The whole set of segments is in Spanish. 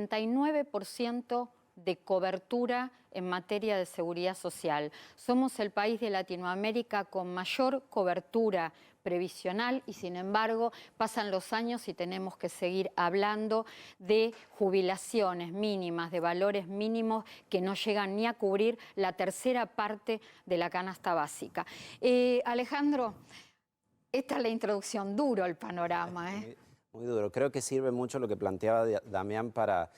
99% de cobertura en materia de seguridad social. Somos el país de Latinoamérica con mayor cobertura previsional y, sin embargo, pasan los años y tenemos que seguir hablando de jubilaciones mínimas, de valores mínimos que no llegan ni a cubrir la tercera parte de la canasta básica. Alejandro, esta es la introducción, duro el panorama, ¿eh? Muy duro. Creo que sirve mucho lo que planteaba Damián para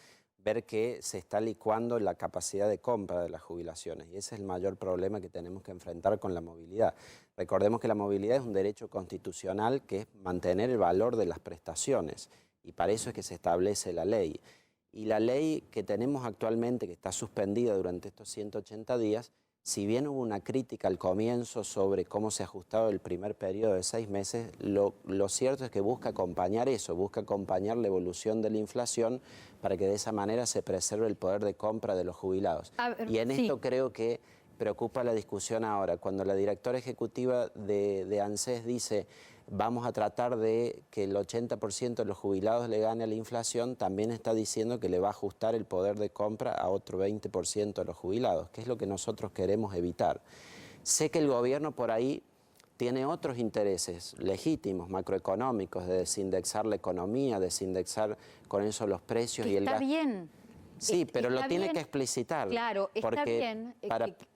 ver que se está licuando la capacidad de compra de las jubilaciones, y ese es el mayor problema que tenemos que enfrentar con la movilidad. Recordemos que la movilidad es un derecho constitucional, que es mantener el valor de las prestaciones, y para eso es que se establece la ley. Y la ley que tenemos actualmente, que está suspendida durante estos 180 días, si bien hubo una crítica al comienzo sobre cómo se ha ajustado el primer periodo de 6 meses, lo cierto es que busca acompañar eso, busca acompañar la evolución de la inflación para que de esa manera se preserve el poder de compra de los jubilados. Y en esto creo que preocupa la discusión ahora. Cuando la directora ejecutiva de ANSES dice vamos a tratar de que el 80% de los jubilados le gane a la inflación, también está diciendo que le va a ajustar el poder de compra a otro 20% de los jubilados, que es lo que nosotros queremos evitar. Sé que el gobierno por ahí tiene otros intereses legítimos, macroeconómicos, de desindexar la economía, desindexar con eso los precios y el gasto. Está bien. Sí, pero lo tiene que explicitar. Claro, está bien.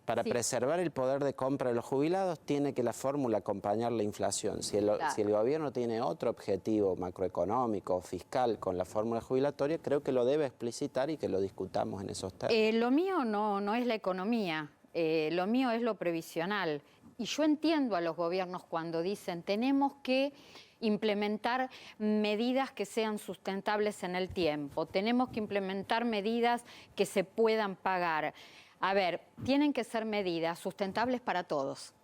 Para preservar el poder de compra de los jubilados, tiene que la fórmula acompañar la inflación. Si el gobierno tiene otro objetivo macroeconómico o fiscal con la fórmula jubilatoria, creo que lo debe explicitar y que lo discutamos en esos términos. Lo mío no es la economía, lo mío es lo previsional. Y yo entiendo a los gobiernos cuando dicen tenemos que implementar medidas que sean sustentables en el tiempo, tenemos que implementar medidas que se puedan pagar. A ver, tienen que ser medidas sustentables para todos,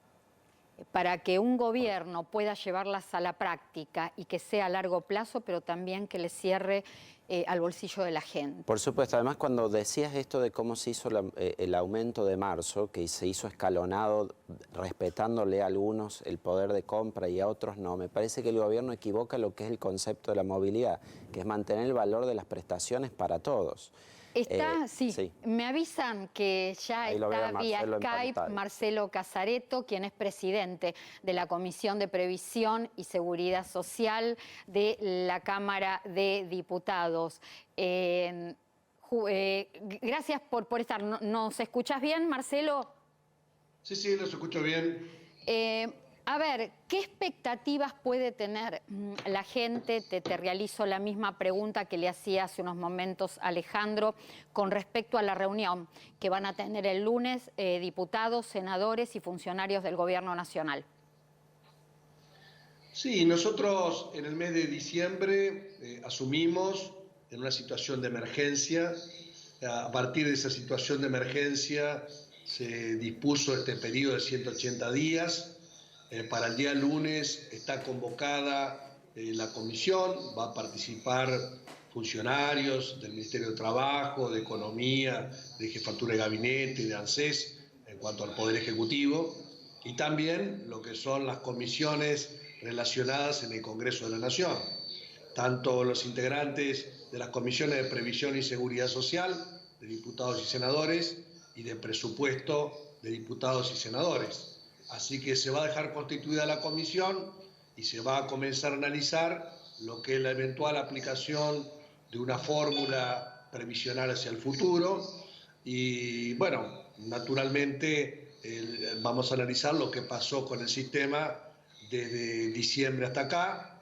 para que un gobierno pueda llevarlas a la práctica y que sea a largo plazo, pero también que le cierre al bolsillo de la gente. Por supuesto, además cuando decías esto de cómo se hizo el aumento de marzo, que se hizo escalonado, respetándole a algunos el poder de compra y a otros no, me parece que el gobierno equivoca lo que es el concepto de la movilidad, que es mantener el valor de las prestaciones para todos. Sí. Me avisan que ya está vía Skype Marcelo Casareto, quien es presidente de la Comisión de Previsión y Seguridad Social de la Cámara de Diputados. Gracias por estar. ¿Nos escuchás bien, Marcelo? Sí, los escucho bien. A ver, ¿qué expectativas puede tener la gente? Te realizo la misma pregunta que le hacía hace unos momentos Alejandro con respecto a la reunión que van a tener el lunes diputados, senadores y funcionarios del Gobierno Nacional. Sí, nosotros en el mes de diciembre asumimos en una situación de emergencia. A partir de esa situación de emergencia se dispuso este periodo de 180 días. Para el día lunes está convocada la comisión, va a participar funcionarios del Ministerio de Trabajo, de Economía, de Jefatura de Gabinete, de ANSES, en cuanto al Poder Ejecutivo, y también lo que son las comisiones relacionadas en el Congreso de la Nación, tanto los integrantes de las comisiones de Previsión y Seguridad Social, de diputados y senadores, y de presupuesto de diputados y senadores. Así que se va a dejar constituida la comisión y se va a comenzar a analizar lo que es la eventual aplicación de una fórmula previsional hacia el futuro. Y bueno, naturalmente vamos a analizar lo que pasó con el sistema desde diciembre hasta acá.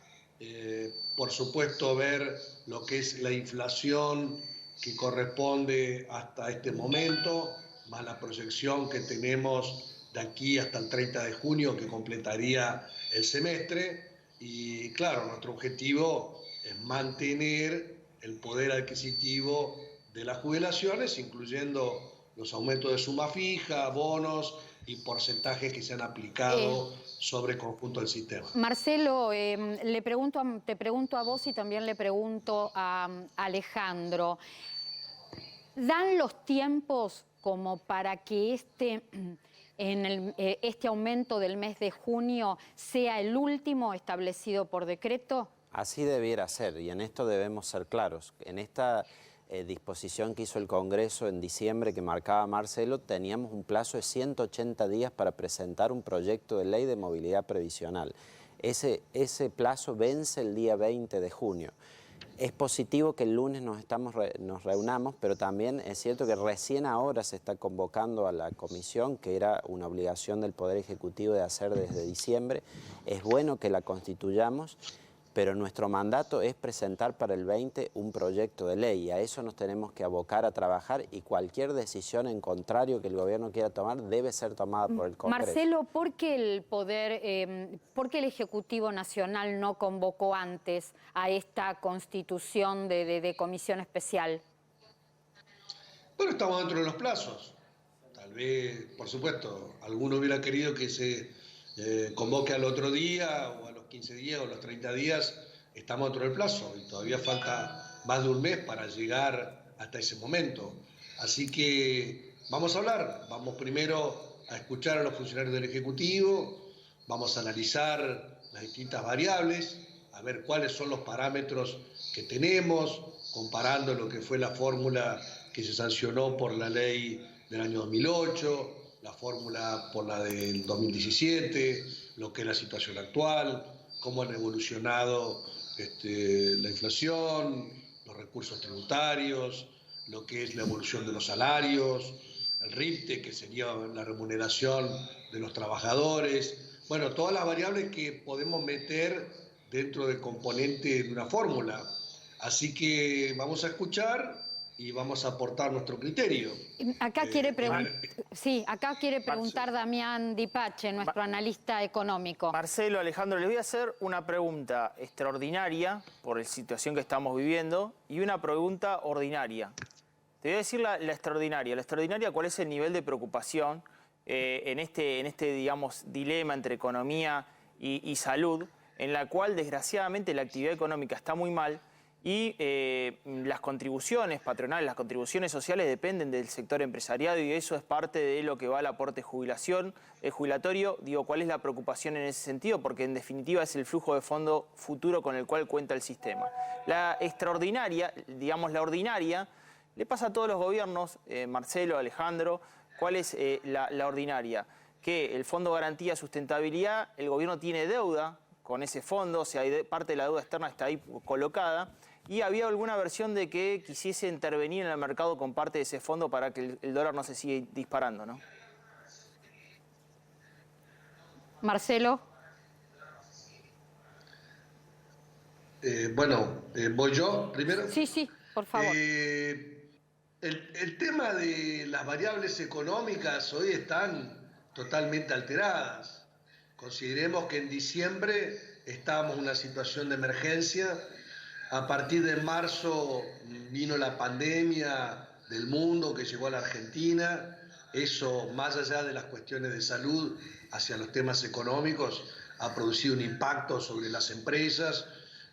Por supuesto, ver lo que es la inflación que corresponde hasta este momento, más la proyección que tenemos de aquí hasta el 30 de junio, que completaría el semestre. Y claro, nuestro objetivo es mantener el poder adquisitivo de las jubilaciones, incluyendo los aumentos de suma fija, bonos y porcentajes que se han aplicado sobre el conjunto del sistema. Marcelo, te pregunto a vos y también le pregunto a Alejandro. ¿Dan los tiempos como para que este aumento del mes de junio sea el último establecido por decreto? Así debiera ser, y en esto debemos ser claros. En esta disposición que hizo el Congreso en diciembre que marcaba Marcelo, teníamos un plazo de 180 días para presentar un proyecto de ley de movilidad previsional. Ese plazo vence el día 20 de junio. Es positivo que el lunes nos reunamos, pero también es cierto que recién ahora se está convocando a la comisión, que era una obligación del Poder Ejecutivo de hacer desde diciembre. Es bueno que la constituyamos, pero nuestro mandato es presentar para el 20 un proyecto de ley y a eso nos tenemos que abocar a trabajar y cualquier decisión en contrario que el gobierno quiera tomar debe ser tomada por el Congreso. Marcelo, ¿por qué el Ejecutivo Nacional no convocó antes a esta constitución de comisión especial? Bueno, estamos dentro de los plazos. Tal vez, por supuesto, alguno hubiera querido que se convoque al otro día o a los 15 días o a los 30 días. Estamos dentro del plazo y todavía falta más de un mes para llegar hasta ese momento. Así que vamos a hablar. Vamos primero a escuchar a los funcionarios del Ejecutivo, vamos a analizar las distintas variables, a ver cuáles son los parámetros que tenemos, comparando lo que fue la fórmula que se sancionó por la ley del año 2008, la fórmula por la del 2017, lo que es la situación actual, cómo han evolucionado la inflación, los recursos tributarios, lo que es la evolución de los salarios, el RIPTE, que sería la remuneración de los trabajadores. Bueno, todas las variables que podemos meter dentro del componente de una fórmula. Así que vamos a escuchar y vamos a aportar nuestro criterio. Acá quiere preguntar Damián Dipache, nuestro analista económico. Marcelo, Alejandro, les voy a hacer una pregunta extraordinaria por la situación que estamos viviendo y una pregunta ordinaria. Te voy a decir la extraordinaria. La extraordinaria, ¿cuál es el nivel de preocupación en este, digamos, dilema entre economía y salud, en la cual, desgraciadamente, la actividad económica está muy mal y las contribuciones patronales, las contribuciones sociales dependen del sector empresariado y eso es parte de lo que va al aporte jubilatorio. Digo, ¿cuál es la preocupación en ese sentido? Porque en definitiva es el flujo de fondo futuro con el cual cuenta el sistema. La extraordinaria, digamos la ordinaria, le pasa a todos los gobiernos, Marcelo, Alejandro. ¿Cuál es la ordinaria? Que el Fondo Garantía Sustentabilidad, el gobierno tiene deuda con ese fondo, o sea, parte de la deuda externa está ahí colocada, y había alguna versión de que quisiese intervenir en el mercado con parte de ese fondo para que el dólar no se siga disparando, ¿no? Marcelo. ¿Voy yo primero? Sí, por favor. El tema de las variables económicas hoy están totalmente alteradas. Consideremos que en diciembre estábamos en una situación de emergencia. A partir de marzo vino la pandemia del mundo que llegó a la Argentina. Eso, más allá de las cuestiones de salud, hacia los temas económicos, ha producido un impacto sobre las empresas.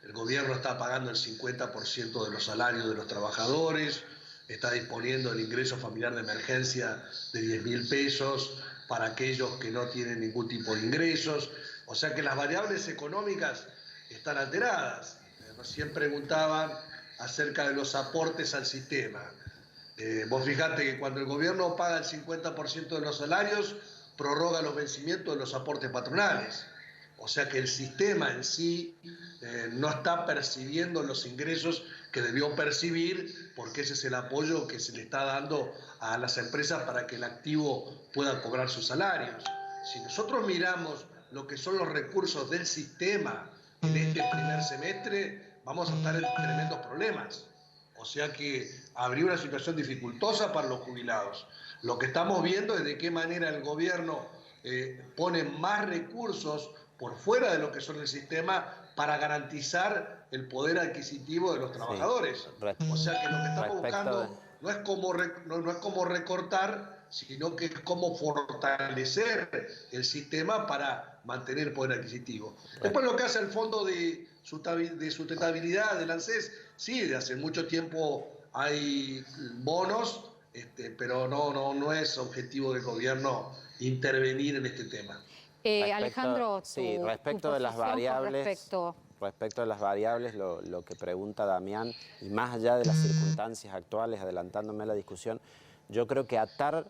El gobierno está pagando el 50% de los salarios de los trabajadores, está disponiendo del ingreso familiar de emergencia de 10.000 pesos para aquellos que no tienen ningún tipo de ingresos. O sea que las variables económicas están alteradas. Recién preguntaban acerca de los aportes al sistema. Vos fijate que cuando el gobierno paga el 50% de los salarios, prorroga los vencimientos de los aportes patronales. O sea que el sistema en sí no está percibiendo los ingresos que debió percibir, porque ese es el apoyo que se le está dando a las empresas para que el activo pueda cobrar sus salarios. Si nosotros miramos lo que son los recursos del sistema en este primer semestre, vamos a estar en tremendos problemas. O sea que habría una situación dificultosa para los jubilados. Lo que estamos viendo es de qué manera el gobierno pone más recursos por fuera de lo que son el sistema para garantizar el poder adquisitivo de los trabajadores. Sí. O sea que lo que estamos buscando no es como recortar, sino que es como fortalecer el sistema para mantener el poder adquisitivo. Después lo que hace el Fondo de Sustentabilidad del ANSES, sí, de hace mucho tiempo hay bonos, pero no es objetivo del gobierno intervenir en este tema. Alejandro, respecto de las variables, respecto a las variables, lo que pregunta Damián, y más allá de las circunstancias actuales, adelantándome a la discusión, yo creo que atar,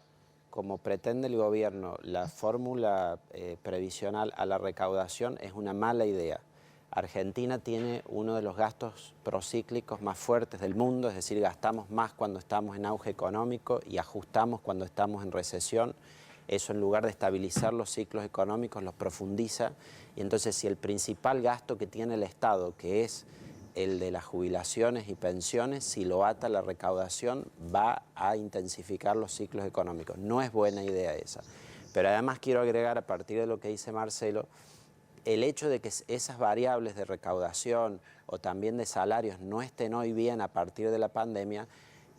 como pretende el gobierno, la fórmula previsional a la recaudación es una mala idea. Argentina tiene uno de los gastos procíclicos más fuertes del mundo, es decir, gastamos más cuando estamos en auge económico y ajustamos cuando estamos en recesión. Eso, en lugar de estabilizar los ciclos económicos, los profundiza. Y entonces, si el principal gasto que tiene el Estado, que es el de las jubilaciones y pensiones, si lo ata a la recaudación, va a intensificar los ciclos económicos. No es buena idea esa. Pero además quiero agregar, a partir de lo que dice Marcelo, el hecho de que esas variables de recaudación o también de salarios no estén hoy bien a partir de la pandemia,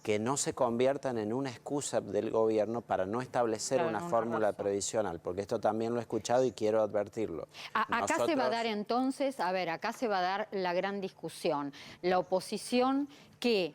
que no se conviertan en una excusa del gobierno para no establecer una fórmula previsional, porque esto también lo he escuchado y quiero advertirlo. Acá se va a dar entonces, acá se va a dar la gran discusión. La oposición que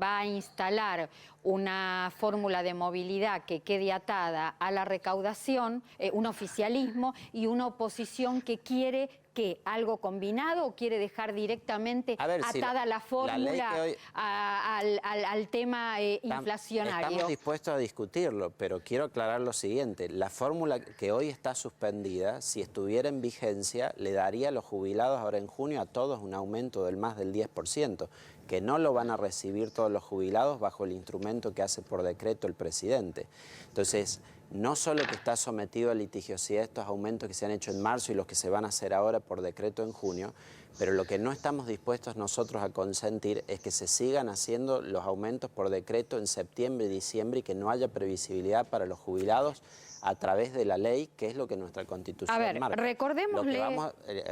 va a instalar una fórmula de movilidad que quede atada a la recaudación, un oficialismo, y una oposición que quiere que algo combinado, o quiere dejar directamente atada la fórmula al tema inflacionario. Estamos dispuestos a discutirlo, pero quiero aclarar lo siguiente. La fórmula que hoy está suspendida, si estuviera en vigencia, le daría a los jubilados ahora en junio a todos un aumento del más del 10%, que no lo van a recibir todos los jubilados bajo el instrumento que hace por decreto el presidente. Entonces, no solo que está sometido a litigiosidad estos aumentos que se han hecho en marzo y los que se van a hacer ahora por decreto en junio, pero lo que no estamos dispuestos nosotros a consentir es que se sigan haciendo los aumentos por decreto en septiembre y diciembre y que no haya previsibilidad para los jubilados a través de la ley, que es lo que nuestra Constitución marca. Recordémosle...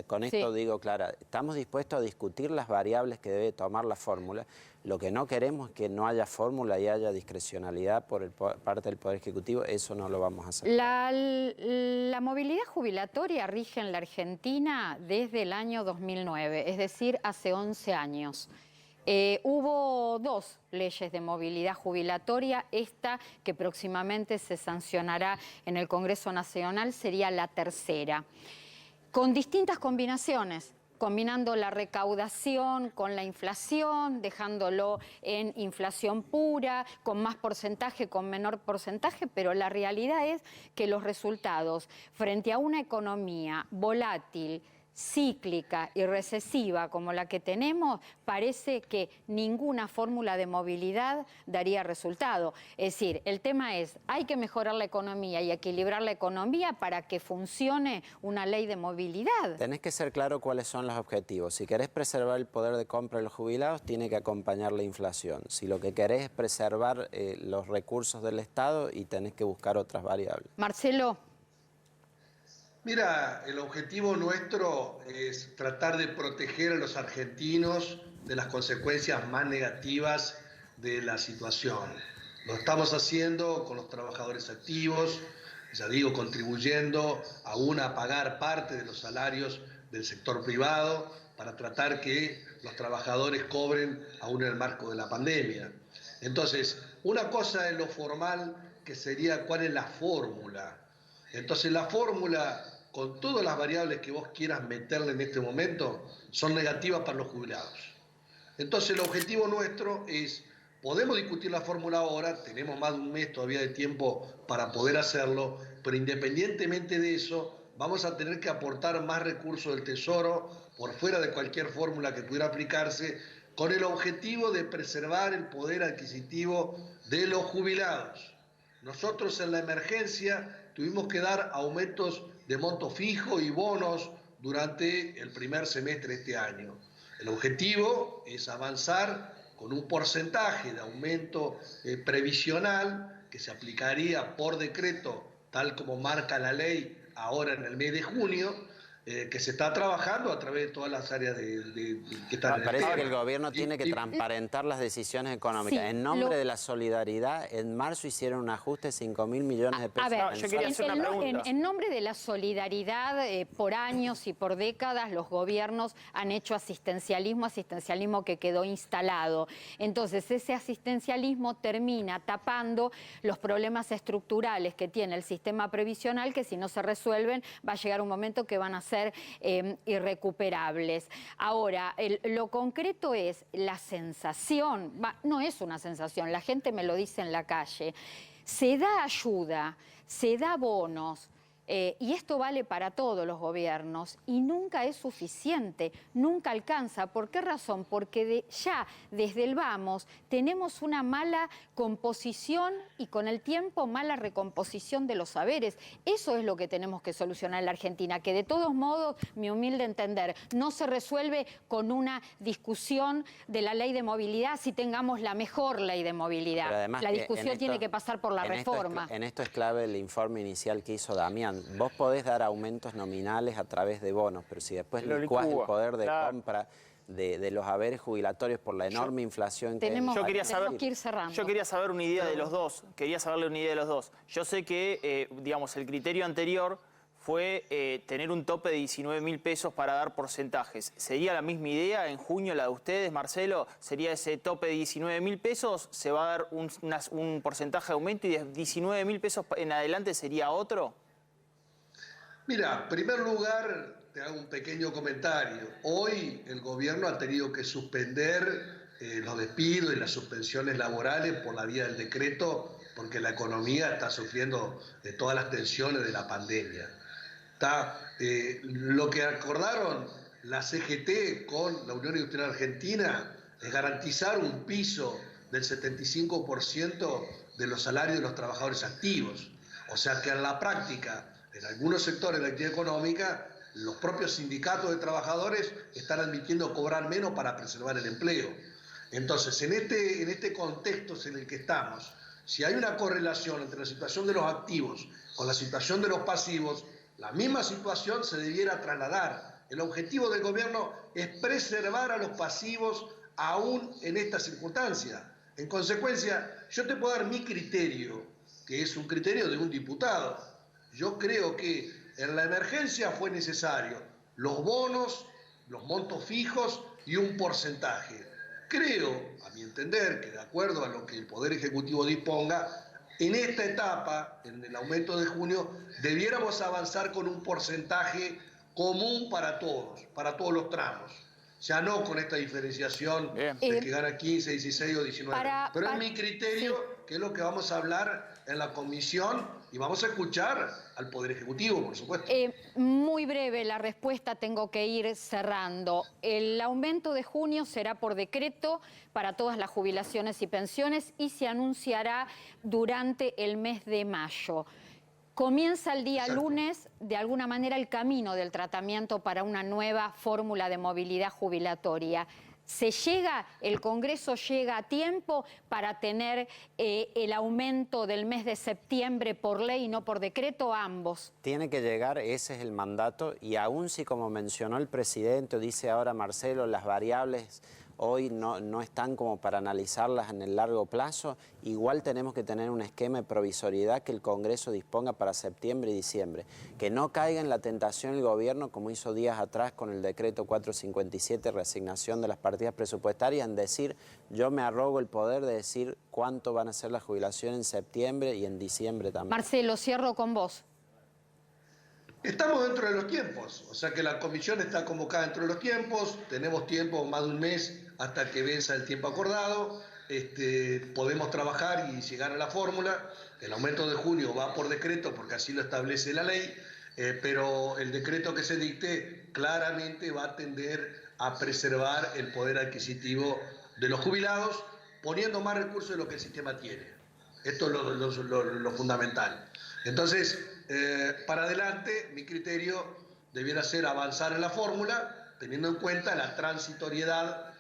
Con esto digo, Clara, estamos dispuestos a discutir las variables que debe tomar la fórmula. Lo que no queremos es que no haya fórmula y haya discrecionalidad por parte del Poder Ejecutivo. Eso no lo vamos a hacer. La movilidad jubilatoria rige en la Argentina desde el año 2009, es decir, hace 11 años. Hubo 2 leyes de movilidad jubilatoria, esta que próximamente se sancionará en el Congreso Nacional sería la tercera, con distintas combinaciones, combinando la recaudación con la inflación, dejándolo en inflación pura, con más porcentaje, con menor porcentaje, pero la realidad es que los resultados frente a una economía volátil, cíclica y recesiva como la que tenemos, parece que ninguna fórmula de movilidad daría resultado. Es decir, el tema es, hay que mejorar la economía y equilibrar la economía para que funcione una ley de movilidad. Tenés que ser claro cuáles son los objetivos. Si querés preservar el poder de compra de los jubilados, tiene que acompañar la inflación. Si lo que querés es preservar los recursos del Estado, y tenés que buscar otras variables. Marcelo. Mira, el objetivo nuestro es tratar de proteger a los argentinos de las consecuencias más negativas de la situación. Lo estamos haciendo con los trabajadores activos, ya digo, contribuyendo aún a pagar parte de los salarios del sector privado para tratar que los trabajadores cobren aún en el marco de la pandemia. Entonces, una cosa es lo formal, que sería cuál es la fórmula. Entonces, la fórmula, con todas las variables que vos quieras meterle en este momento, son negativas para los jubilados. Entonces, el objetivo nuestro es, podemos discutir la fórmula ahora, tenemos más de un mes todavía de tiempo para poder hacerlo, pero independientemente de eso, vamos a tener que aportar más recursos del Tesoro por fuera de cualquier fórmula que pudiera aplicarse, con el objetivo de preservar el poder adquisitivo de los jubilados. Nosotros en la emergencia tuvimos que dar aumentos de monto fijo y bonos durante el primer semestre de este año. El objetivo es avanzar con un porcentaje de aumento previsional que se aplicaría por decreto, tal como marca la ley ahora en el mes de junio, que se está trabajando a través de todas las áreas que están en el Parece tema. que el gobierno tiene que transparentar las decisiones económicas. Sí, en nombre de la solidaridad, en marzo hicieron un ajuste de 5.000 millones de pesos. A ver, No, yo quería hacer una pregunta. en nombre de la solidaridad, por años y por décadas, los gobiernos han hecho asistencialismo que quedó instalado. Entonces, ese asistencialismo termina tapando los problemas estructurales que tiene el sistema previsional, que si no se resuelven, va a llegar un momento que van a ser ser irrecuperables. Ahora, lo concreto es la sensación, no es una sensación, la gente me lo dice en la calle, se da ayuda, se da bonos, y esto vale para todos los gobiernos y nunca es suficiente, nunca alcanza. ¿Por qué razón? Porque ya desde el vamos tenemos una mala composición y con el tiempo mala recomposición de los saberes. Eso es lo que tenemos que solucionar en la Argentina, que de todos modos, mi humilde entender, no se resuelve con una discusión de la ley de movilidad si tengamos la mejor ley de movilidad. La discusión tiene que pasar por la reforma. En esto es clave el informe inicial que hizo Damián. Vos podés dar aumentos nominales a través de bonos, pero si después licuás el poder de compra de los haberes jubilatorios por la enorme inflación que hay. Yo quería saber una idea de los dos. Quería saberle una idea de los dos. Yo sé que, digamos, el criterio anterior fue tener un tope de 19.000 pesos para dar porcentajes. ¿Sería la misma idea en junio la de ustedes, Marcelo? ¿Sería ese tope de 19.000 pesos? ¿Se va a dar un porcentaje de aumento y de 19.000 pesos en adelante sería otro? Mira, en primer lugar, te hago un pequeño comentario. Hoy el gobierno ha tenido que suspender los despidos y las suspensiones laborales por la vía del decreto, porque la economía está sufriendo de todas las tensiones de la pandemia. Lo que acordaron la CGT con la Unión Industrial Argentina es garantizar un piso del 75% de los salarios de los trabajadores activos. O sea que en la práctica, en algunos sectores de la actividad económica, los propios sindicatos de trabajadores están admitiendo cobrar menos para preservar el empleo. Entonces, en este contexto en el que estamos, si hay una correlación entre la situación de los activos con la situación de los pasivos, la misma situación se debiera trasladar. El objetivo del gobierno es preservar a los pasivos aún en esta circunstancia. En consecuencia, yo te puedo dar mi criterio, que es un criterio de un diputado. Yo creo que en la emergencia fue necesario los bonos, los montos fijos y un porcentaje. Creo, a mi entender, que de acuerdo a lo que el Poder Ejecutivo disponga, en esta etapa, en el aumento de junio, debiéramos avanzar con un porcentaje común para todos los tramos. Ya no con esta diferenciación de que gana 15, 16 o 19. Pero es mi criterio, que es lo que vamos a hablar en la comisión y vamos a escuchar al Poder Ejecutivo, por supuesto. Muy breve la respuesta, tengo que ir cerrando. El aumento de junio será por decreto para todas las jubilaciones y pensiones y se anunciará durante el mes de mayo. Comienza el día lunes, de alguna manera, el camino del tratamiento para una nueva fórmula de movilidad jubilatoria. El Congreso llega a tiempo para tener el aumento del mes de septiembre por ley y no por decreto, ambos. Tiene que llegar, ese es el mandato, y aún si, como mencionó el presidente, o dice ahora Marcelo, las variables hoy no están como para analizarlas en el largo plazo, igual tenemos que tener un esquema de provisoriedad que el Congreso disponga para septiembre y diciembre. Que no caiga en la tentación el gobierno, como hizo días atrás con el decreto 457, reasignación de las partidas presupuestarias, en decir, yo me arrogo el poder de decir cuánto van a ser las jubilaciones en septiembre y en diciembre también. Marcelo, cierro con vos. Estamos dentro de los tiempos, o sea que la comisión está convocada dentro de los tiempos, tenemos tiempo, más de un mes hasta que venza el tiempo acordado, podemos trabajar y llegar a la fórmula. El aumento de junio va por decreto porque así lo establece la ley, pero el decreto que se dicte claramente va a tender a preservar el poder adquisitivo de los jubilados, poniendo más recursos de lo que el sistema tiene. Esto es lo fundamental. Entonces, para adelante, mi criterio debiera ser avanzar en la fórmula, teniendo en cuenta la transitoriedad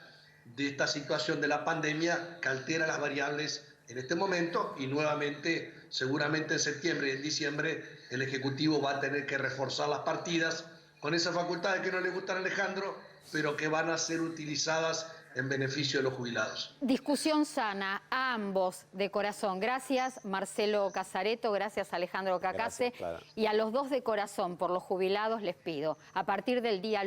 de esta situación de la pandemia que altera las variables en este momento y nuevamente, seguramente en septiembre y en diciembre, el Ejecutivo va a tener que reforzar las partidas con esas facultades que no le gustan a Alejandro, pero que van a ser utilizadas en beneficio de los jubilados. Discusión sana, a ambos de corazón. Gracias Marcelo Casareto, gracias Alejandro Cacase. Gracias, Clara. Y a los dos de corazón, por los jubilados les pido, a partir del día